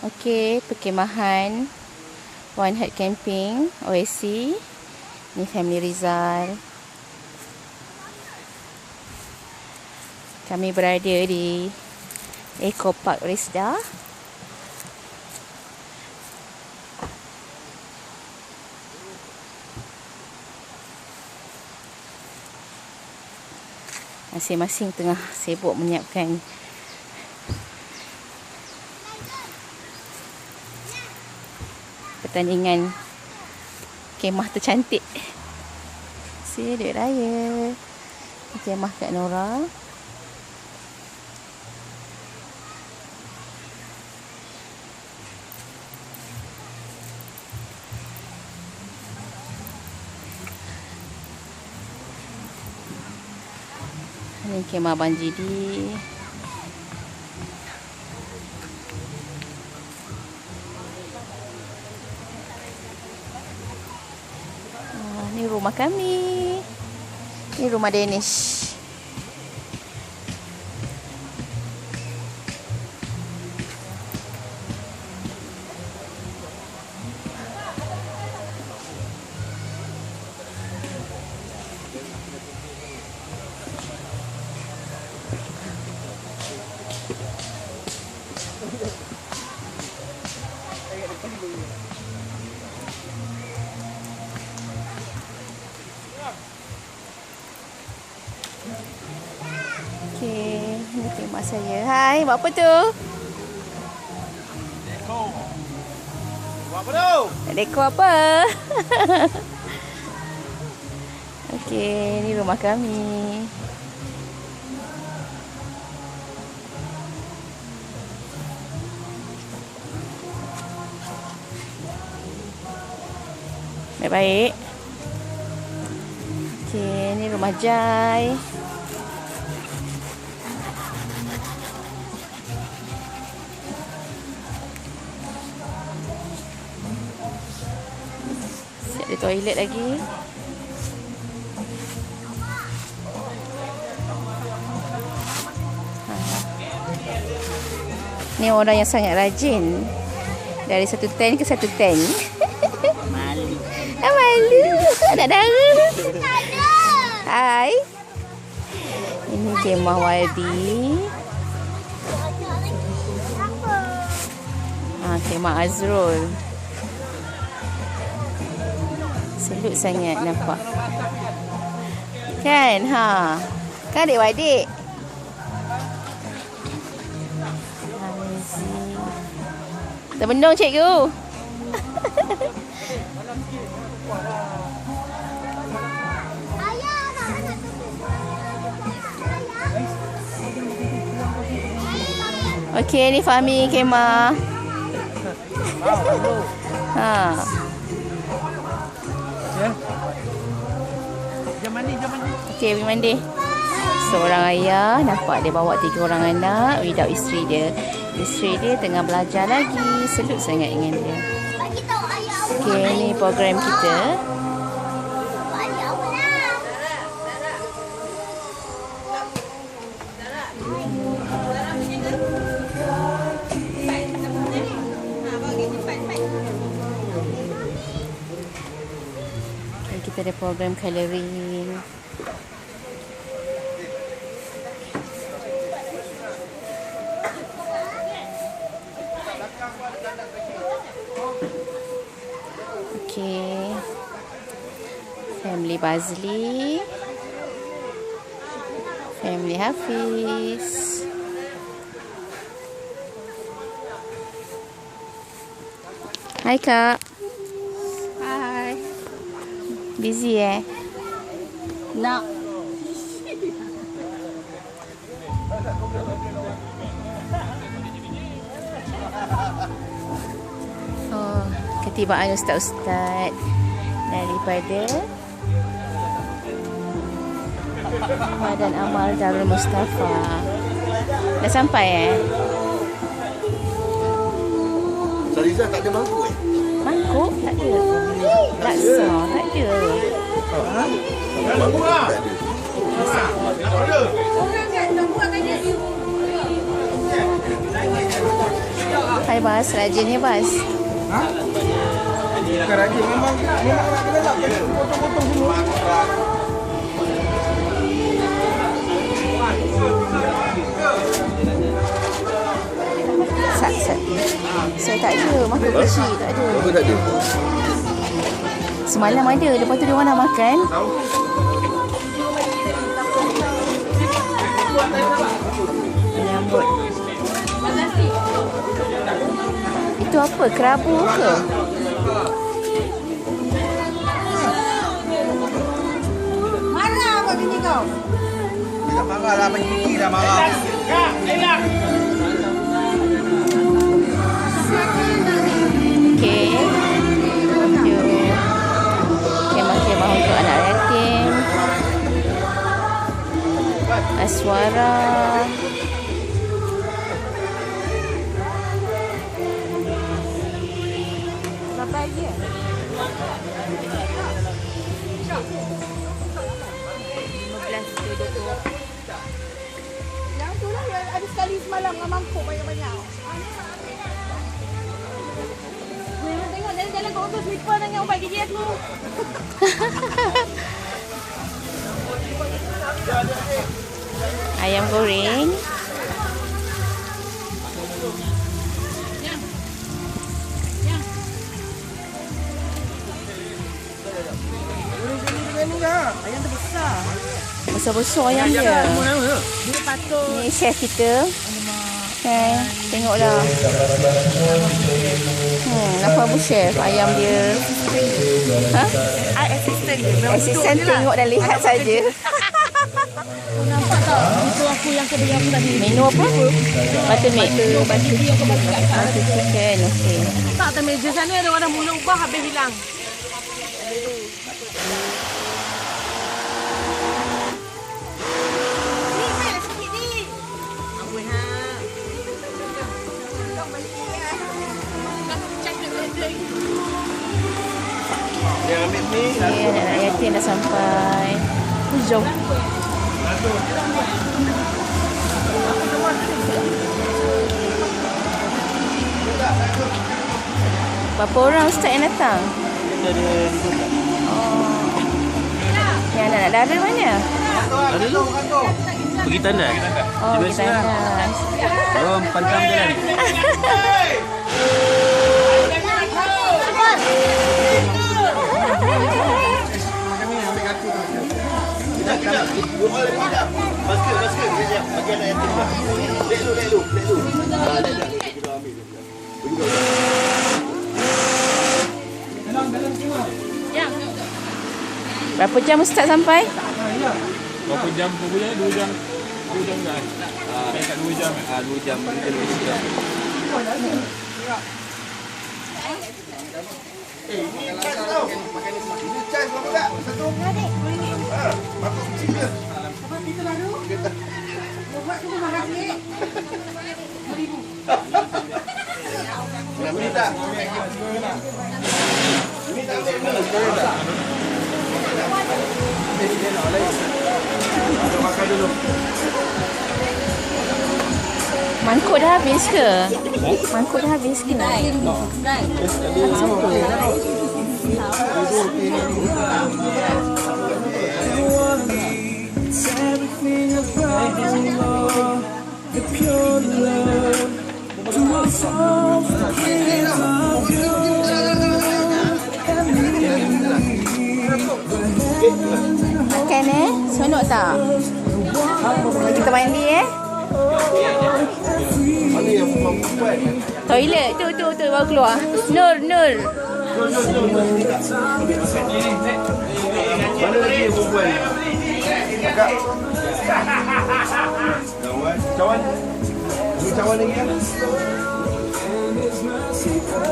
Okey, perkemahan One Heart Camping OSC. Ni family Rizal. Kami berada di Eco Park Risda. Masing-masing tengah sibuk menyiapkan pertandingan kemah tercantik. Si duit raya. Kemah Kak Nora. Ini kemah Abang Jidi. Ni rumah kami. Ni rumah Danish. Okey, ni kemah saya. Hai, buat apa tu? Deko. Buat apa tu? Deko apa? Okey, ni rumah kami. Baik-baik. Okey, ni rumah Jai. Siap di toilet lagi. Ni orang yang sangat rajin. Dari satu tent ke satu tent. Malu. Malu. Nak darah. Hai. Ini kemah Waldi. Kemah Azrul. Selut sangat nampak. Kan? Kan adik-adik? Terbendung cikgu. Okey, ni Fahmi kemah. Jam mandi. Okey, pergi mandi. Seorang ayah nampak dia bawa 3 orang anak without isteri dia. Isteri dia tengah belajar lagi. Selut sangat dengan dia. Okey, ni program kita. Kita ada program colouring. Okey. Family Bazli. Family Hafiz. Hai Kak. Hai. Busy Nak. Ketibaan ustaz-ustaz daripada Badan Amal Darul Mustafa. Dah sampai Saliza tak ada mangkuk Mangkuk? Tak ada. Laksa? Tak ada. Mangkuk lah. Nak order. Hai Bas, rajin ya Bas. Ha? Bukan rajin, memang nak gelap je. Potong-potong semua. Satu. Saya tak ada, makan kecil tak ada. Apa tak ada? Semalam ada, lepas tu dia orang nak makan. Menyambut. Itu apa? Kerabu ke? Marah apa bini kau? Dia tak marah lah, Abang Kiki dah marah. Okey. Kemah-kemah untuk anak yatim. Aswara. Berapa lagi ya? 15 tu 20. Yang tu lah yang ada sekali semalam dengan mangkuk banyak-banyak. Tengok jalan-jalan kat office slipper dengan ubat gigi aku. Ayam goreng. Ayam tu besar. Besar-besar ayam dia. Dia patut. Ni chef kita. Okay, tengoklah. Apa bu chef ayam dia? Ha? Assistant dia. Asisten tengok dan lihat saja. Nampak tak? Itu aku yang kau beli aku tadi. Menu apa? Buttermilk. Baju dia aku bagi kat sana. Butter chicken. Okey. Tak atas meja sana ada orang mula ubah habis hilang. Dia ambil ni. Okey, anak yatim dah sampai. Jom. Berapa orang ustaz yang datang? Ada Oh. Yang anak-anak dara mana? Ada tu. Pergi tandas. Oh, kita dah. Jom pantang jalan. Basket. Sekejap. Bagi anak yatim dah. Lek lu. Berapa jam ustaz sampai? Berapa jam? 2 jam. 2 jam kan? Dekat 2 jam. 2 jam. Kita lebih sedap. Ini chance tau. Ini chance berapa tak? Satu. Masuk kecil je. Apa itu baru? Buat tu mahal sikit. Nak beli tak? Ini tak ambil tak? Makan dulu. Mangkuk dah habis ke? Mangkuk dah habis ke? Makan Seronok tak? Kita mandi Mana yang perempuan? Toilet tu baru keluar. Nur. Mana lagi yang perempuan? Kakak. Cawan lagi kan?